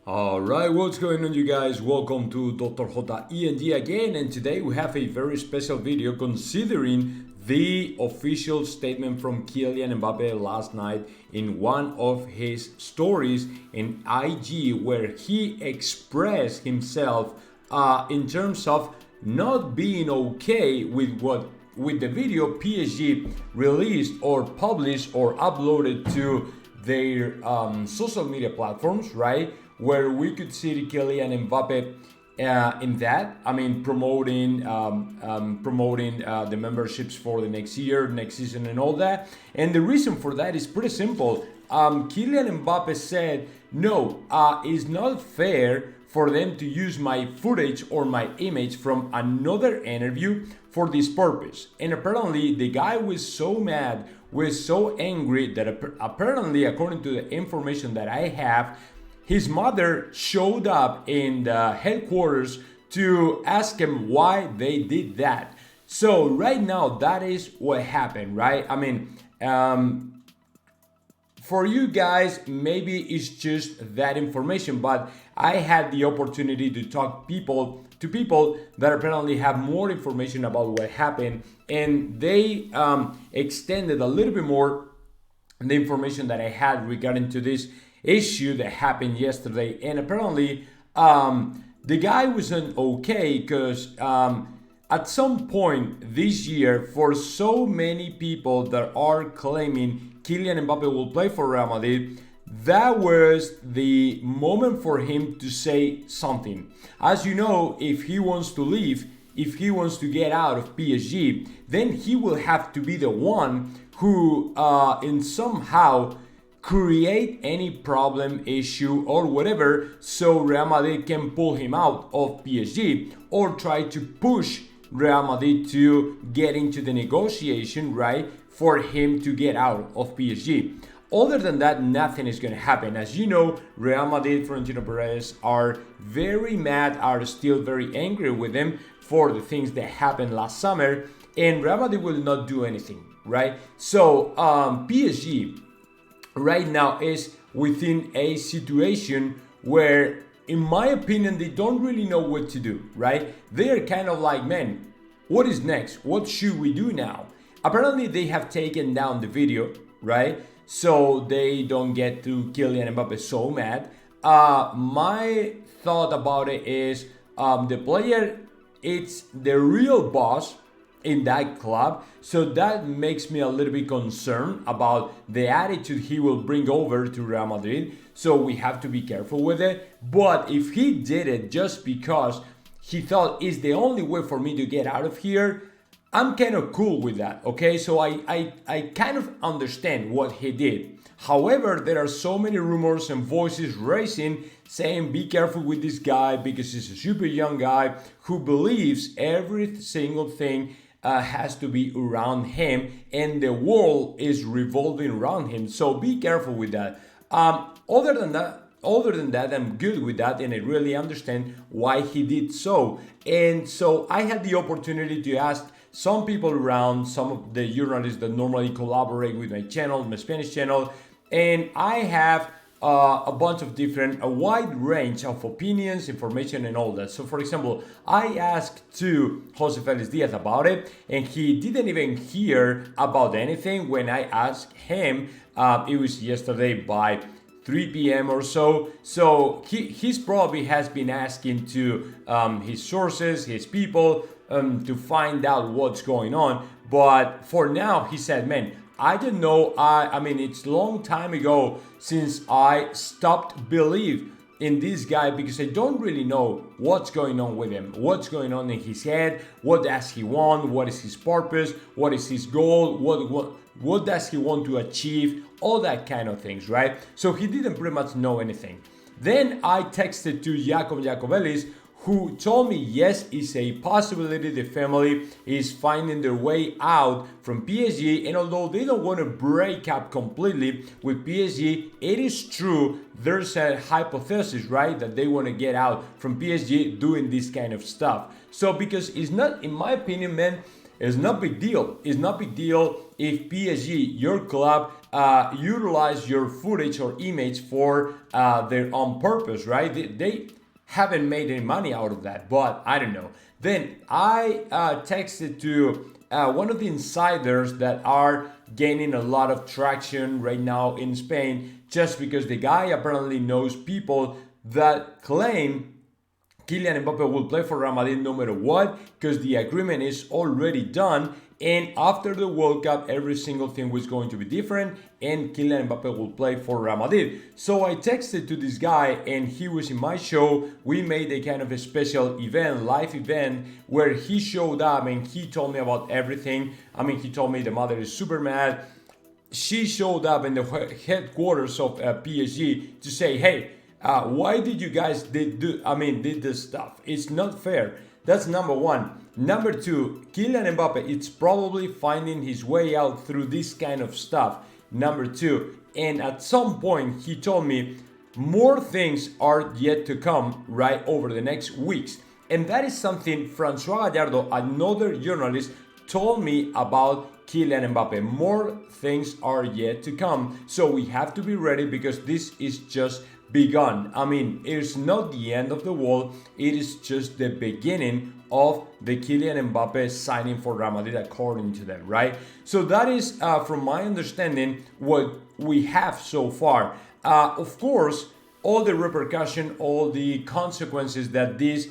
Alright, what's going on, you guys? Welcome to Dr. JOTA again, and today we have a very special video considering the official statement from Kylian Mbappe last night in one of his stories in IG, where he expressed himself in terms of not being okay with the video PSG released or published or uploaded to their social media platforms, right? Where we could see Kylian Mbappe in that. I mean, promoting the memberships for the next year, next season, and all that. And the reason for that is pretty simple. Kylian Mbappe said, "No, it's not fair for them to use my footage or my image from another interview for this purpose." And apparently, the guy was so mad, was so angry that apparently, according to the information that I have, his mother showed up in the headquarters to ask him why they did that. So right now, that is what happened, right? I mean, for you guys, maybe it's just that information, but I had the opportunity to talk to people that apparently have more information about what happened, and they extended a little bit more the information that I had regarding to this issue that happened yesterday. And apparently the guy wasn't okay because at some point this year, for so many people that are claiming Kylian Mbappe will play for Real Madrid, that was the moment for him to say something. As you know, if he wants to leave, if he wants to get out of PSG, then he will have to be the one who in somehow create any problem, issue, or whatever, so Real Madrid can pull him out of PSG, or try to push Real Madrid to get into the negotiation, right, for him to get out of PSG. Other than that, nothing is going to happen. As you know, Real Madrid, Florentino Perez are very mad, are still very angry with him for the things that happened last summer, and Real Madrid will not do anything, right? So PSG right now is within a situation where, in my opinion, they don't really know what to do, right? They are kind of like, man, what is next? What should we do now? Apparently, they have taken down the video, right? So they don't get to Kylian Mbappe so mad. My thought about it is the player, it's the real boss in that club, so that makes me a little bit concerned about the attitude he will bring over to Real Madrid. So we have to be careful with it. But if he did it just because he thought it's the only way for me to get out of here, I'm kind of cool with that, okay? So I kind of understand what he did. However, there are so many rumors and voices raising saying be careful with this guy because he's a super young guy who believes every single thing has to be around him, and the world is revolving around him. So be careful with that. Other than that, I'm good with that, and I really understand why he did so. And so I had the opportunity to ask some people around, some of the journalists that normally collaborate with my channel, my Spanish channel, and I have a bunch of a wide range of opinions, information, and all that. So, for example, I asked to Jose Felix Diaz about it, and he didn't even hear about anything when I asked him. It was yesterday by 3 p.m. or so. So he's probably has been asking to his sources, his people, to find out what's going on. But for now, he said, man, I don't know. I mean, it's a long time ago since I stopped believe in this guy because I don't really know what's going on with him, what's going on in his head, what does he want, what is his purpose, what is his goal, what does he want to achieve, all that kind of things, right? So he didn't pretty much know anything. Then I texted to Jacob Jacobelis, who told me, yes, it's a possibility the family is finding their way out from PSG, and although they don't want to break up completely with PSG, it is true, there's a hypothesis, right, that they want to get out from PSG doing this kind of stuff. So because it's not, in my opinion, man, It's not big deal. It's not big deal if PSG, your club, utilize your footage or image for their own purpose, right? They haven't made any money out of that, but I don't know. Then I texted to one of the insiders that are gaining a lot of traction right now in Spain, just because the guy apparently knows people that claim Kylian Mbappe will play for Real Madrid no matter what, because the agreement is already done. And after the World Cup, every single thing was going to be different, and Kylian Mbappe will play for Real Madrid. So I texted to this guy, and he was in my show. We made a kind of a special event, live event, where he showed up and he told me about everything. I mean, he told me the mother is super mad. She showed up in the headquarters of PSG to say, hey, why did you guys did this stuff? It's not fair. That's number one. Number two, Kylian Mbappe, it's probably finding his way out through this kind of stuff. Number two, and at some point he told me more things are yet to come right over the next weeks. And that is something Francois Gallardo, another journalist, told me about Kylian Mbappe. More things are yet to come. So we have to be ready, because this is just begun. I mean, it's not the end of the world. It is just the beginning of the Kylian Mbappe signing for Real Madrid, according to them, right? So that is, from my understanding, what we have so far. Of course, all the repercussion, all the consequences that this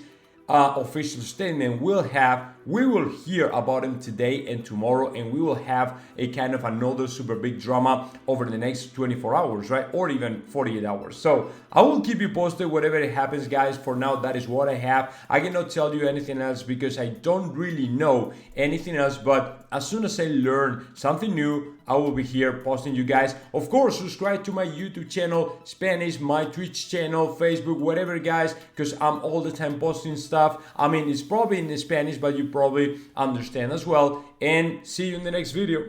official statement will have, we will hear about them today and tomorrow, and we will have a kind of another super big drama over the next 24 hours, right? Or even 48 hours. So I will keep you posted whatever it happens, guys. For now, that is what I have. I cannot tell you anything else because I don't really know anything else, but as soon as I learn something new, I will be here posting you guys. Of course, subscribe to my YouTube channel, Spanish, my Twitch channel, Facebook, whatever, guys, because I'm all the time posting stuff. I mean, it's probably in Spanish, but you probably understand as well. And see you in the next video.